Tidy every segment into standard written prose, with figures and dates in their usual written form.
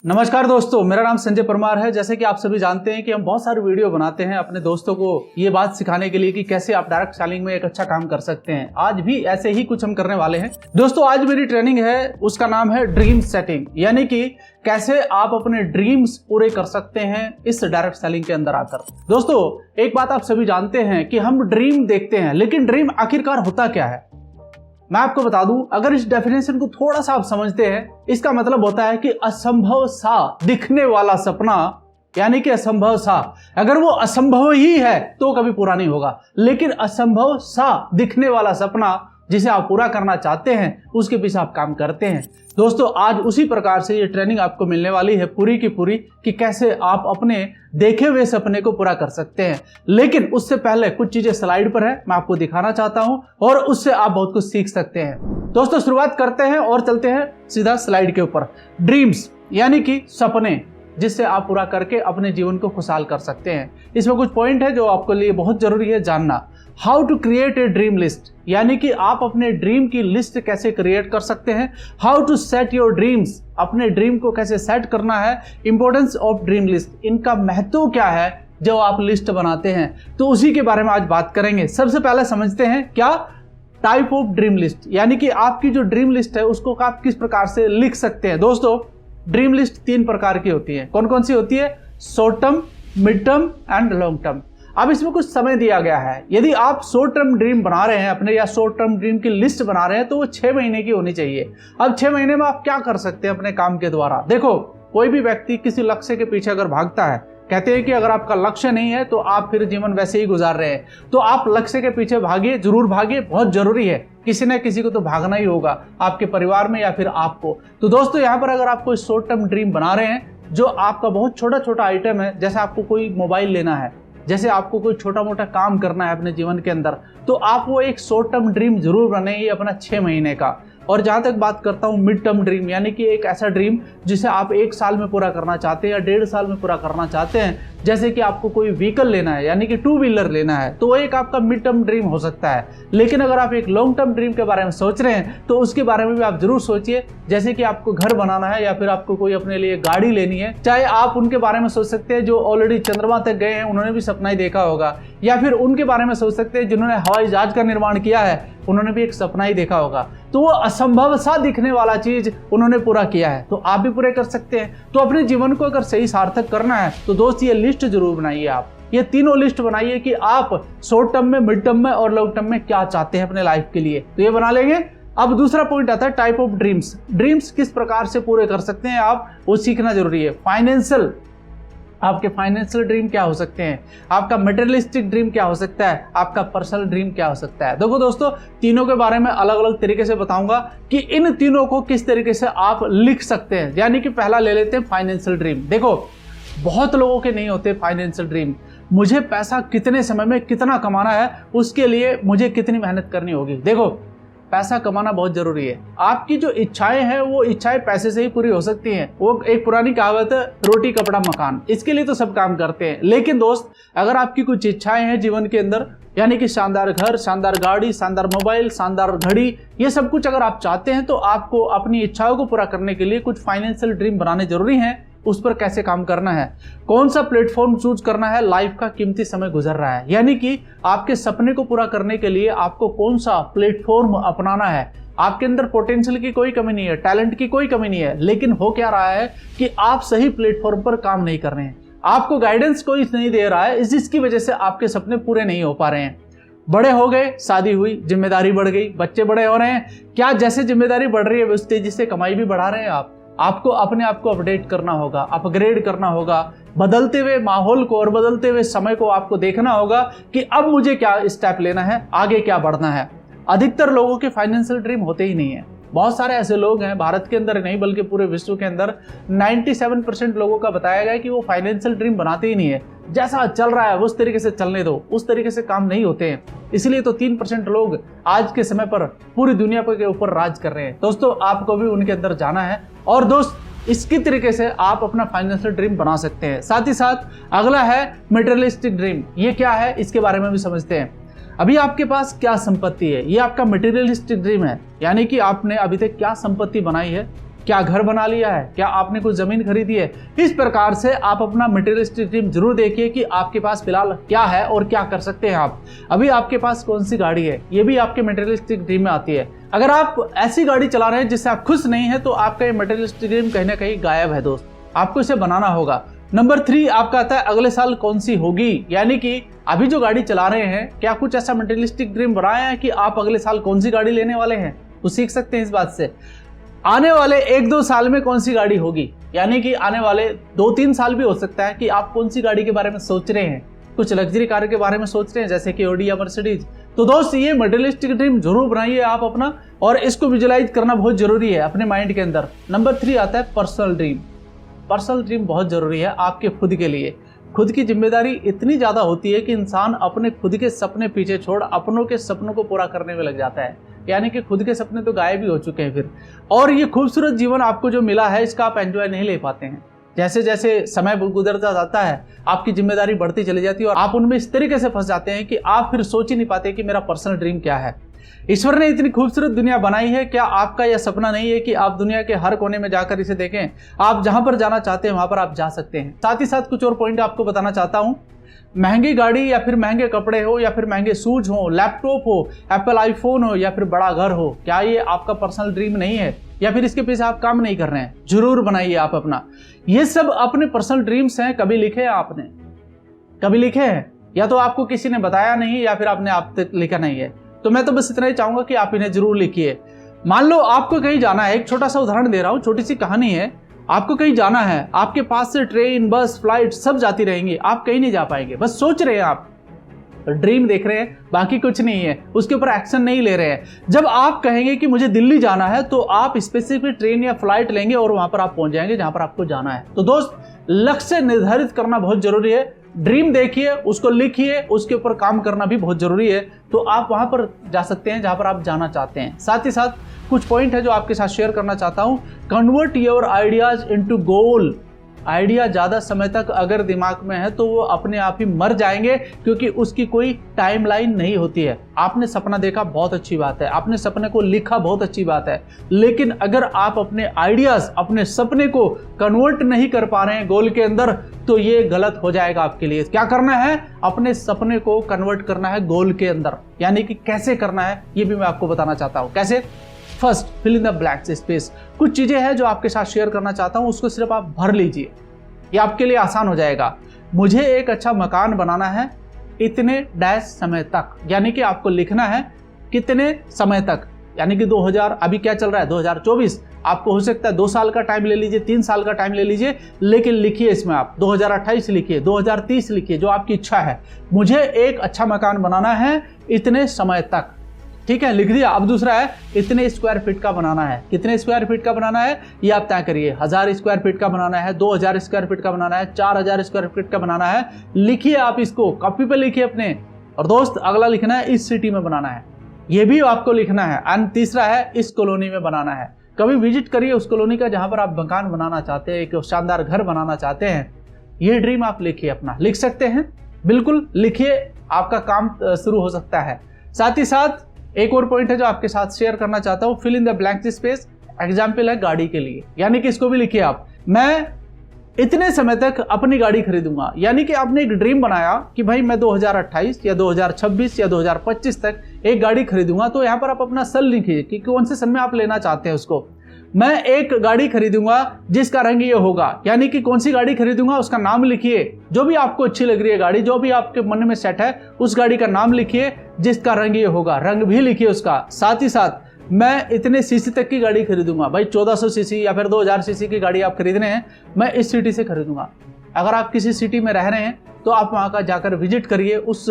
नमस्कार दोस्तों, मेरा नाम संजय परमार है। जैसे कि आप सभी जानते हैं कि हम बहुत सारे वीडियो बनाते हैं अपने दोस्तों को ये बात सिखाने के लिए कि कैसे आप डायरेक्ट सेलिंग में एक अच्छा काम कर सकते हैं। आज भी ऐसे ही कुछ हम करने वाले हैं। दोस्तों, आज मेरी ट्रेनिंग है, उसका नाम है ड्रीम सेटिंग, यानी कि कैसे आप अपने ड्रीम्स पूरे कर सकते हैं इस डायरेक्ट सेलिंग के अंदर आकर। दोस्तों, एक बात आप सभी जानते हैं कि हम ड्रीम देखते हैं, लेकिन ड्रीम आखिरकार होता क्या है मैं आपको बता दूं। अगर इस डेफिनेशन को थोड़ा सा आप समझते हैं, इसका मतलब होता है कि असंभव सा दिखने वाला सपना, यानी कि असंभव सा, अगर वो असंभव ही है तो कभी पूरा नहीं होगा, लेकिन असंभव सा दिखने वाला सपना जिसे आप पूरा करना चाहते हैं, उसके पीछे आप काम करते हैं। दोस्तों, आज उसी प्रकार से ये ट्रेनिंग आपको मिलने वाली है पूरी की पूरी, कि कैसे आप अपने देखे हुए सपने को पूरा कर सकते हैं। लेकिन उससे पहले कुछ चीजें स्लाइड पर है, मैं आपको दिखाना चाहता हूं और उससे आप बहुत कुछ सीख सकते हैं। दोस्तों, शुरुआत करते हैं और चलते हैं सीधा स्लाइड के ऊपर। ड्रीम्स यानी कि सपने, जिससे आप पूरा करके अपने जीवन को खुशहाल कर सकते हैं। इसमें कुछ पॉइंट है जो आपके लिए बहुत जरूरी है जानना। How to create a dream list, यानी कि आप अपने ड्रीम की लिस्ट कैसे क्रिएट कर सकते हैं। How to set your dreams, अपने ड्रीम को कैसे सेट करना है। इंपॉर्टेंस ऑफ ड्रीम लिस्ट, इनका महत्व क्या है जब आप लिस्ट बनाते हैं, तो उसी के बारे में आज बात करेंगे। सबसे पहले समझते हैं क्या टाइप ऑफ ड्रीम लिस्ट, यानी कि आपकी जो ड्रीम लिस्ट है उसको आप किस प्रकार से लिख सकते हैं। दोस्तों, ड्रीम लिस्ट 3 प्रकार की होती है। कौन कौन सी होती है? Short term, mid term and long term. अब इसमें कुछ समय दिया गया है। यदि आप शॉर्ट टर्म ड्रीम बना रहे हैं अपने, या शॉर्ट टर्म ड्रीम की लिस्ट बना रहे हैं, तो वो 6 महीने की होनी चाहिए। अब 6 महीने में आप क्या कर सकते हैं अपने काम के द्वारा। देखो, कोई भी व्यक्ति किसी लक्ष्य के पीछे अगर भागता है, कहते हैं कि अगर आपका लक्ष्य नहीं है तो आप फिर जीवन वैसे ही गुजार रहे हैं, तो आप लक्ष्य के पीछे भागिए, जरूर भागिए, बहुत जरूरी है। किसी न किसी को तो भागना ही होगा, आपके परिवार में या फिर आपको। तो दोस्तों, यहाँ पर अगर आप कोई शॉर्ट टर्म ड्रीम बना रहे हैं जो आपका बहुत छोटा छोटा आइटम है, जैसे आपको कोई मोबाइल लेना है, जैसे आपको कोई छोटा मोटा काम करना है अपने जीवन के अंदर, तो आप वो एक शॉर्ट टर्म ड्रीम जरूर बनाइए अपना 6 महीने का। और जहां तक बात करता हूं मिड टर्म ड्रीम, यानी कि एक ऐसा ड्रीम जिसे आप 1 साल में पूरा करना चाहते हैं या 1.5 साल में पूरा करना चाहते हैं, जैसे कि आपको कोई व्हीकल लेना है, यानी कि 2 व्हीलर लेना है, तो वो एक आपका मिड टर्म ड्रीम हो सकता है। लेकिन अगर आप एक लॉन्ग टर्म ड्रीम के बारे में सोच रहे हैं तो उसके बारे में भी आप जरूर सोचिए। जैसे कि आपको घर बनाना है या फिर आपको कोई अपने लिए गाड़ी लेनी है, चाहे आप उनके बारे में सोच सकते हैं जो ऑलरेडी चंद्रमा तक गए हैं, उन्होंने भी सपना ही देखा होगा, या फिर उनके बारे में सोच सकते हैं जिन्होंने हवाई जहाज का निर्माण किया है, उन्होंने भी एक सपना ही देखा होगा। तो वो असंभव सा दिखने वाला चीज उन्होंने पूरा किया है, तो आप भी पूरे कर सकते हैं। तो अपने जीवन को अगर सही सार्थक करना है तो दोस्त ये लिस्ट जरूर बनाइए। आप ये तीनों लिस्ट बनाइए कि आप शॉर्ट टर्म में, मिड टर्म में और लॉन्ग टर्म में क्या चाहते हैं अपने लाइफ के लिए, तो ये बना लेंगे। अब दूसरा पॉइंट आता है टाइप ऑफ ड्रीम्स। ड्रीम्स किस प्रकार से पूरे कर सकते हैं आप, वो सीखना जरूरी है। फाइनेंशियल, आपके फाइनेंशियल ड्रीम क्या हो सकते हैं, आपका मटेरियलिस्टिक ड्रीम क्या हो सकता है, आपका पर्सनल ड्रीम क्या हो सकता है। देखो दोस्तों, तीनों के बारे में अलग अलग तरीके से बताऊंगा कि इन तीनों को किस तरीके से आप लिख सकते हैं। यानी कि पहला ले लेते हैं फाइनेंशियल ड्रीम। देखो, बहुत लोगों के नहीं होते फाइनेंशियल ड्रीम। मुझे पैसा कितने समय में कितना कमाना है, उसके लिए मुझे कितनी मेहनत करनी होगी। देखो, पैसा कमाना बहुत जरूरी है। आपकी जो इच्छाएं हैं वो इच्छाएं पैसे से ही पूरी हो सकती हैं। वो एक पुरानी कहावत है, रोटी कपड़ा मकान, इसके लिए तो सब काम करते हैं। लेकिन दोस्त, अगर आपकी कुछ इच्छाएं हैं जीवन के अंदर, यानी कि शानदार घर, शानदार गाड़ी, शानदार मोबाइल, शानदार घड़ी, ये सब कुछ अगर आप चाहते हैं, तो आपको अपनी इच्छाओं को पूरा करने के लिए कुछ फाइनेंशियल ड्रीम बनाने जरूरी हैं। उस पर कैसे काम करना है, कौन सा प्लेटफॉर्म चूज करना है, लाइफ का कीमती समय गुजर रहा है, यानी कि आपके सपने को पूरा करने के लिए आपको कौन सा प्लेटफॉर्म अपनाना है। आपके अंदर पोटेंशियल की कोई कमी नहीं है, टैलेंट की कोई कमी नहीं है, लेकिन हो क्या रहा है कि आप सही प्लेटफॉर्म पर काम नहीं कर रहे हैं, आपको गाइडेंस कोई नहीं दे रहा है, जिसकी वजह से आपके सपने पूरे नहीं हो पा रहे हैं। बड़े हो गए, शादी हुई, जिम्मेदारी बढ़ गई, बच्चे बड़े हो रहे हैं, क्या जैसे जिम्मेदारी बढ़ रही है उस तेजी से कमाई भी बढ़ा रहे हैं आपको अपने आप को अपडेट करना होगा, अपग्रेड करना होगा। बदलते हुए माहौल को और बदलते हुए समय को आपको देखना होगा कि अब मुझे क्या स्टेप लेना है, आगे क्या बढ़ना है। अधिकतर लोगों के फाइनेंशियल ड्रीम होते ही नहीं है। बहुत सारे ऐसे लोग हैं भारत के अंदर नहीं बल्कि पूरे विश्व के अंदर 97% लोगों का बताया गया कि वो फाइनेंशियल ड्रीम बनाते ही नहीं है। जैसा चल रहा है उस तरीके से चलने दो, उस तरीके से काम नहीं होते हैं। इसलिए तो 3% लोग आज के समय पर पूरी दुनिया के ऊपर राज कर रहे हैं। दोस्तों, आपको भी उनके अंदर जाना है और दोस्त, इसकी तरीके से आप अपना फाइनेंशियल ड्रीम बना सकते हैं। साथ ही साथ अगला है मटेरियलिस्टिक ड्रीम। ये क्या है, इसके बारे में भी समझते हैं। अभी आपके पास क्या संपत्ति है, ये आपका मटेरियलिस्टिक ड्रीम है, यानी कि आपने अभी तक क्या संपत्ति बनाई है, क्या घर बना लिया है, क्या आपने कुछ जमीन खरीदी है। इस प्रकार से आप अपना मटेरियलिस्टिक ड्रीम जरूर देखिए कि आपके पास फिलहाल क्या है और क्या कर सकते हैं आप। अभी आपके पास कौन सी गाड़ी है, ये भी आपके मटेरियलिस्टिक ड्रीम में आती है। अगर आप ऐसी गाड़ी चला रहे हैं जिससे आप खुश नहीं है तो आपका ये मटेरियलिस्टिक ड्रीम कहीं ना कहीं गायब है दोस्त, आपको इसे बनाना होगा। नंबर 3 आपका आता है अगले साल कौन सी होगी, यानी कि अभी जो गाड़ी चला रहे हैं क्या कुछ ऐसा मटेरियलिस्टिक ड्रीम बनाया है कि आप अगले साल कौन सी गाड़ी लेने वाले हैं, तो सीख सकते हैं इस बात से। आने वाले 1-2 साल में कौन सी गाड़ी होगी, यानी कि आने वाले 2-3 साल भी हो सकता है कि आप कौन सी गाड़ी के बारे में सोच रहे हैं। कुछ लग्जरी कार के बारे में सोच रहे हैं जैसे कि ऑडी या मर्सिडीज। तो दोस्त ये मटेरियलिस्टिक ड्रीम जरूर बनाइए आप अपना, और इसको विजुअलाइज करना बहुत जरूरी है अपने माइंड के अंदर। नंबर 3 आता है पर्सनल ड्रीम। पर्सनल ड्रीम बहुत जरूरी है आपके खुद के लिए। खुद की जिम्मेदारी इतनी ज्यादा होती है कि इंसान अपने खुद के सपने पीछे छोड़ अपनों के सपनों को पूरा करने में लग जाता है, यानी कि खुद के सपने तो गायब ही हो चुके हैं फिर। और ये खूबसूरत जीवन आपको जो मिला है इसका आप एंजॉय नहीं ले पाते हैं। जैसे जैसे समय गुजरता जाता है आपकी जिम्मेदारी बढ़ती चली जाती है और आप उनमें इस तरीके से फंस जाते हैं कि आप फिर सोच ही नहीं पाते कि मेरा पर्सनल ड्रीम क्या है। ईश्वर ने इतनी खूबसूरत दुनिया बनाई है, क्या आपका यह सपना नहीं है कि आप दुनिया के हर कोने में जाकर इसे देखें। आप जहां पर जाना चाहते हैं वहां पर आप जा सकते हैं। साथ ही साथ कुछ और पॉइंट आपको बताना चाहता हूं। महंगी गाड़ी या फिर महंगे कपड़े हो या फिर महंगे शूज हो, लैपटॉप हो, एप्पल आईफोन हो या फिर बड़ा घर हो, क्या ये आपका पर्सनल ड्रीम नहीं है या फिर इसके पीछे आप काम नहीं कर रहे हैं? जरूर बनाइए आप अपना। ये सब अपने पर्सनल ड्रीम्स हैं, कभी लिखे हैं आपने? कभी लिखे हैं? या तो आपको किसी ने बताया नहीं या फिर आपने आप तक लिखा नहीं है। तो मैं तो बस इतना ही चाहूंगा कि आप इन्हें जरूर लिखिए। मान लो आपको कहीं जाना है, एक छोटा सा उदाहरण दे रहा हूं, छोटी सी कहानी है। आपको कहीं जाना है, आपके पास से ट्रेन, बस, फ्लाइट सब जाती रहेंगी, आप कहीं नहीं जा पाएंगे। बस सोच रहे हैं आप, ड्रीम देख रहे हैं, बाकी कुछ नहीं है, उसके ऊपर एक्शन नहीं ले रहे हैं। जब आप कहेंगे कि मुझे दिल्ली जाना है तो आप स्पेसिफिक ट्रेन या फ्लाइट लेंगे और वहां पर आप पहुंच जाएंगे जहां पर आपको जाना है। तो दोस्त लक्ष्य निर्धारित करना बहुत जरूरी है। ड्रीम देखिए, उसको लिखिए, उसके ऊपर काम करना भी बहुत जरूरी है। तो आप वहां पर जा सकते हैं जहां पर आप जाना चाहते हैं। साथ ही साथ कुछ पॉइंट है जो आपके साथ शेयर करना चाहता हूं। Convert your ideas into goal. Idea ज्यादा समय तक अगर दिमाग में है तो वो अपने आप ही मर जाएंगे, क्योंकि उसकी कोई टाइमलाइन नहीं होती है। आपने सपना देखा, बहुत अच्छी बात है, आपने सपने को लिखा, बहुत अच्छी बात है, लेकिन अगर आप अपने आइडियाज, अपने सपने को कन्वर्ट नहीं कर पा रहे हैं गोल के अंदर, तो ये गलत हो जाएगा आपके लिए। क्या करना है? अपने सपने को कन्वर्ट करना है गोल के अंदर। यानी कि कैसे करना है ये भी मैं आपको बताना चाहता हूं। कैसे? First, fill in the blank space. कुछ चीजें हैं जो आपके साथ शेयर करना चाहता हूं, उसको सिर्फ आप भर लीजिए, ये आपके लिए आसान हो जाएगा। मुझे एक अच्छा मकान बनाना है इतने डैश समय तक, यानी कि आपको लिखना है कितने समय तक, यानी कि 2000, अभी क्या चल रहा है 2024, आपको हो सकता है 2 साल का टाइम ले लीजिए, 3 साल का टाइम ले लीजिए, लेकिन लिखिए इसमें आप 2028 लिखिए, 2030 लिखिए, जो आपकी इच्छा है। मुझे एक अच्छा मकान बनाना है इतने समय तक, ठीक है, लिख दिया। अब दूसरा है इतने स्क्वायर फीट का बनाना है। कितने स्क्वायर फीट का बनाना है ये आप तय करिए। 1000 स्क्वायर फीट का बनाना है, 2000 स्क्वायर फीट का बनाना है, 4000 स्क्वायर फीट का बनाना है। लिखिए आप इसको, कॉपी पे लिखिए अपने। और दोस्त अगला लिखना है इस सिटी में बनाना है, ये भी आपको लिखना है। एंड तीसरा है इस कॉलोनी में बनाना है। कभी विजिट करिए उस कॉलोनी का जहां पर आप मकान बनाना चाहते हैं, एक शानदार घर बनाना चाहते हैं। ये ड्रीम आप लिखिए अपना, लिख सकते हैं, बिल्कुल लिखिए, आपका काम शुरू हो सकता है। साथ ही साथ एक और पॉइंट है जो आपके साथ शेयर करना चाहता हूं, fill in the blank space. Example है गाड़ी के लिए, यानी कि इसको भी लिखिए आप, मैं इतने समय तक अपनी गाड़ी खरीदूंगा। यानी कि आपने एक ड्रीम बनाया कि भाई मैं 2028 या 2026 या 2025 तक एक गाड़ी खरीदूंगा। तो यहां पर आप अपना सन लिखिए कि कौन से सन में आप लेना चाहते हैं उसको। मैं एक गाड़ी खरीदूंगा जिसका रंग ये होगा, यानी कि कौन सी गाड़ी खरीदूंगा उसका नाम लिखिए। जो भी आपको अच्छी लग रही है गाड़ी, जो भी आपके मन में सेट है, उस गाड़ी का नाम लिखिए जिसका रंग ये होगा, रंग भी लिखिए उसका। साथ ही साथ मैं इतने सीसी तक की गाड़ी खरीदूंगा, भाई 1400 सीसी या फिर 2000 सीसी की गाड़ी आप खरीद रहे हैं, मैं इस सिटी से खरीदूंगा। अगर आप किसी सिटी में रह रहे हैं तो आप वहां का जाकर विजिट करिए, उस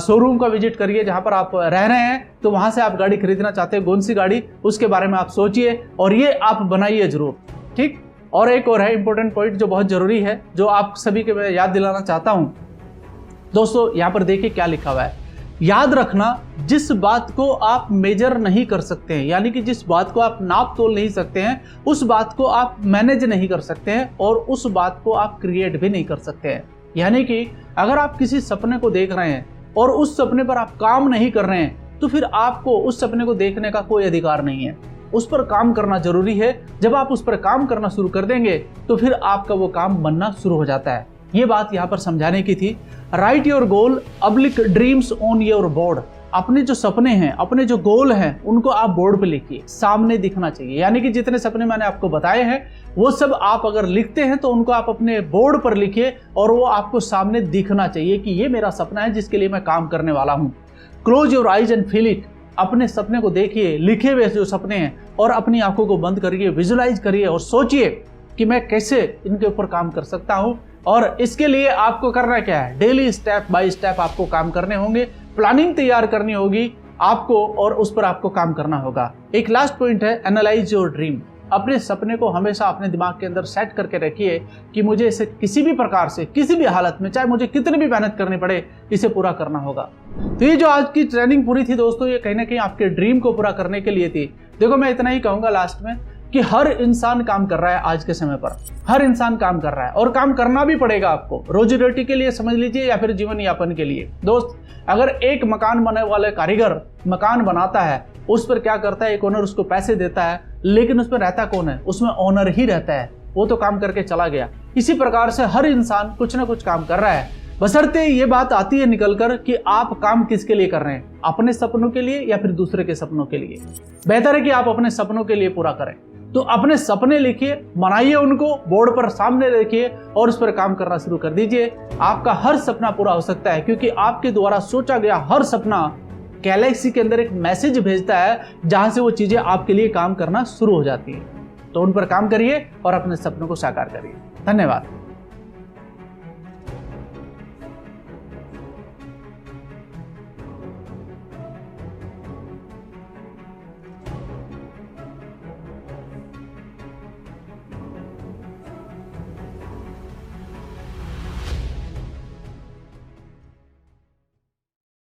शोरूम का विजिट करिए जहां पर आप रह रहे हैं, तो वहां से आप गाड़ी खरीदना चाहते हैं, कौन सी गाड़ी, उसके बारे में आप सोचिए और ये आप बनाइए जरूर, ठीक। और एक और है इंपॉर्टेंट पॉइंट जो बहुत जरूरी है, जो आप सभी के मैं याद दिलाना चाहता हूं। दोस्तों यहां पर देखिए क्या लिखा हुआ है, याद रखना जिस बात को आप मेजर नहीं कर सकते हैं, यानी कि जिस बात को आप नाप तोल नहीं सकते हैं, उस बात को आप मैनेज नहीं कर सकते हैं और उस बात को आप क्रिएट भी नहीं कर सकते हैं। यानी कि अगर आप किसी सपने को देख रहे हैं और उस सपने पर आप काम नहीं कर रहे हैं, तो फिर आपको उस सपने को देखने का कोई अधिकार नहीं है। उस पर काम करना जरूरी है। जब आप उस पर काम करना शुरू कर देंगे तो फिर आपका वो काम बनना शुरू हो जाता है। ये बात यहाँ पर समझाने की थी। Right your goal oblique dreams on your board. अपने जो सपने हैं, अपने जो गोल हैं, उनको आप बोर्ड पे लिखिए, सामने दिखना चाहिए। यानी कि जितने सपने मैंने आपको बताए हैं वो सब आप अगर लिखते हैं तो उनको आप अपने बोर्ड पर लिखिए और वो आपको सामने दिखना चाहिए कि ये मेरा सपना है जिसके लिए मैं काम करने वाला हूँ। Close your eyes and feel it. अपने सपने को देखिए, लिखे हुए जो सपने हैं, और अपनी आंखों को बंद करिए, विजुलाइज करिए और सोचिए कि मैं कैसे इनके ऊपर काम कर सकता हूँ। और इसके लिए आपको करना क्या है, डेली स्टेप बाय स्टेप आपको काम करने होंगे, प्लानिंग तैयार करनी होगी आपको और उस पर आपको काम करना होगा। एक लास्ट पॉइंट है, एनालाइज योर ड्रीम। अपने सपने को हमेशा अपने दिमाग के अंदर सेट करके रखिए कि मुझे इसे किसी भी प्रकार से, किसी भी हालत में, चाहे मुझे कितनी भी मेहनत करनी पड़े, इसे पूरा करना होगा। तो ये जो आज की ट्रेनिंग पूरी थी दोस्तों, ये कहीं ना कहीं आपके ड्रीम को पूरा करने के लिए थी। देखो, मैं इतना ही कहूंगा लास्ट में कि हर इंसान काम कर रहा है आज के समय पर। हर इंसान काम कर रहा है और काम करना भी पड़ेगा आपको, रोजी रोटी के लिए समझ लीजिए या फिर जीवन यापन के लिए। दोस्त, अगर एक मकान बनाने वाले कारीगर मकान बनाता है, उस पर क्या करता है, एक ओनर उसको पैसे देता है, लेकिन उस पर रहता कौन है, उसमें ओनर ही रहता है, वो तो काम करके चला गया। इसी प्रकार से हर इंसान कुछ ना कुछ काम कर रहा है, बशर्ते ये बात आती है निकलकर कि आप काम किसके लिए कर रहे हैं, अपने सपनों के लिए या फिर दूसरे के सपनों के लिए। बेहतर है कि आप अपने सपनों के लिए पूरा करें। तो अपने सपने लिखिए, बनाइए उनको, बोर्ड पर सामने रखिए और उस पर काम करना शुरू कर दीजिए। आपका हर सपना पूरा हो सकता है, क्योंकि आपके द्वारा सोचा गया हर सपना गैलेक्सी के अंदर एक मैसेज भेजता है, जहां से वो चीजें आपके लिए काम करना शुरू हो जाती हैं। तो उन पर काम करिए और अपने सपनों को साकार करिए। धन्यवाद।